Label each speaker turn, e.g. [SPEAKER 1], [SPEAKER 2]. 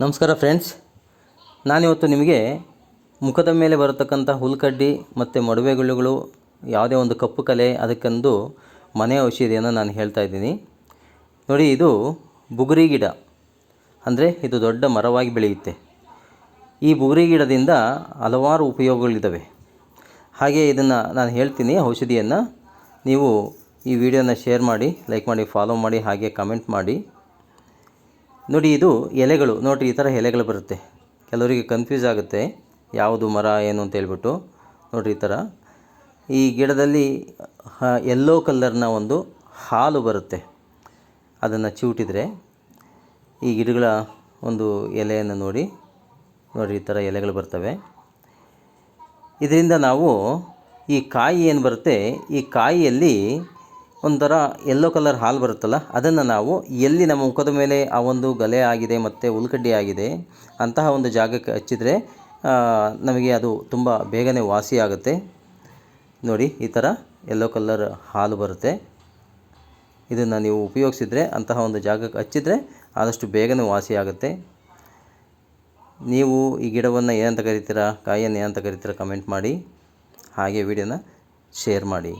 [SPEAKER 1] ನಮಸ್ಕಾರ ಫ್ರೆಂಡ್ಸ್, ನಾನಿವತ್ತು ನಿಮಗೆ ಮುಖದ ಮೇಲೆ ಬರತಕ್ಕಂಥ ಹುಲ್ಕಡ್ಡಿ ಮತ್ತು ಮೊಡವೆಗಳು, ಯಾವುದೇ ಒಂದು ಕಪ್ಪು ಕಲೆ ಅದಕ್ಕೊಂದು ಮನೆ ಔಷಧಿಯನ್ನು ನಾನು ಹೇಳ್ತಾ ಇದ್ದೀನಿ. ನೋಡಿ, ಇದು ಬುಗುರಿ ಗಿಡ, ಅಂದರೆ ಇದು ದೊಡ್ಡ ಮರವಾಗಿ ಬೆಳೆಯುತ್ತೆ. ಈ ಬುಗುರಿ ಗಿಡದಿಂದ ಹಲವಾರು ಉಪಯೋಗಗಳಿದ್ದಾವೆ. ಹಾಗೆ ಇದನ್ನು ನಾನು ಹೇಳ್ತೀನಿ ಔಷಧಿಯನ್ನು. ನೀವು ಈ ವಿಡಿಯೋನ ಶೇರ್ ಮಾಡಿ, ಲೈಕ್ ಮಾಡಿ, ಫಾಲೋ ಮಾಡಿ, ಹಾಗೆ ಕಮೆಂಟ್ ಮಾಡಿ. ನೋಡಿ, ಇದು ಎಲೆಗಳು ನೋಡಿರಿ, ಈ ಥರ ಎಲೆಗಳು ಬರುತ್ತೆ. ಕೆಲವರಿಗೆ ಕನ್ಫ್ಯೂಸ್ ಆಗುತ್ತೆ ಯಾವುದು ಮರ ಏನು ಅಂತ ಹೇಳ್ಬಿಟ್ಟು. ನೋಡಿರಿ, ಈ ಥರ ಈ ಗಿಡದಲ್ಲಿ ಯೆಲ್ಲೋ ಕಲರ್ನ ಒಂದು ಹಾಲು ಬರುತ್ತೆ. ಅದನ್ನು ಚಿವುಟಿದರೆ ಈ ಗಿಡಗಳ ಒಂದು ಎಲೆಯನ್ನು ನೋಡಿರಿ, ಈ ಥರ ಎಲೆಗಳು ಬರ್ತವೆ. ಇದರಿಂದ ನಾವು ಈ ಕಾಯಿ ಏನು ಬರುತ್ತೆ, ಈ ಕಾಯಿಯಲ್ಲಿ ಒಂಥರ ಯೆಲ್ಲೋ ಕಲರ್ ಹಾಲು ಬರುತ್ತಲ್ಲ, ಅದನ್ನು ನಾವು ಎಲ್ಲಿ ನಮ್ಮ ಮುಖದ ಮೇಲೆ ಆ ಒಂದು ಗಲೆ ಆಗಿದೆ ಮತ್ತು ಉಲ್ಕಡ್ಡಿ ಆಗಿದೆ ಅಂತಹ ಒಂದು ಜಾಗಕ್ಕೆ ಹಚ್ಚಿದರೆ ನಮಗೆ ಅದು ತುಂಬ ಬೇಗನೆ ವಾಸಿ ಆಗುತ್ತೆ. ನೋಡಿ, ಈ ಥರ ಯೆಲ್ಲೋ ಕಲರ್ ಹಾಲು ಬರುತ್ತೆ. ಇದನ್ನು ನೀವು ಉಪಯೋಗಿಸಿದರೆ, ಅಂತಹ ಒಂದು ಜಾಗಕ್ಕೆ ಹಚ್ಚಿದರೆ ಆದಷ್ಟು ಬೇಗನೆ ವಾಸಿ ಆಗುತ್ತೆ. ನೀವು ಈ ಗಿಡವನ್ನು ಏನಂತ ಕರಿತೀರಾ, ಕಾಯಿಯನ್ನು ಏನಂತ ಕರಿತೀರಾ, ಕಮೆಂಟ್ ಮಾಡಿ. ಹಾಗೆ ವಿಡಿಯೋನ ಶೇರ್ ಮಾಡಿ.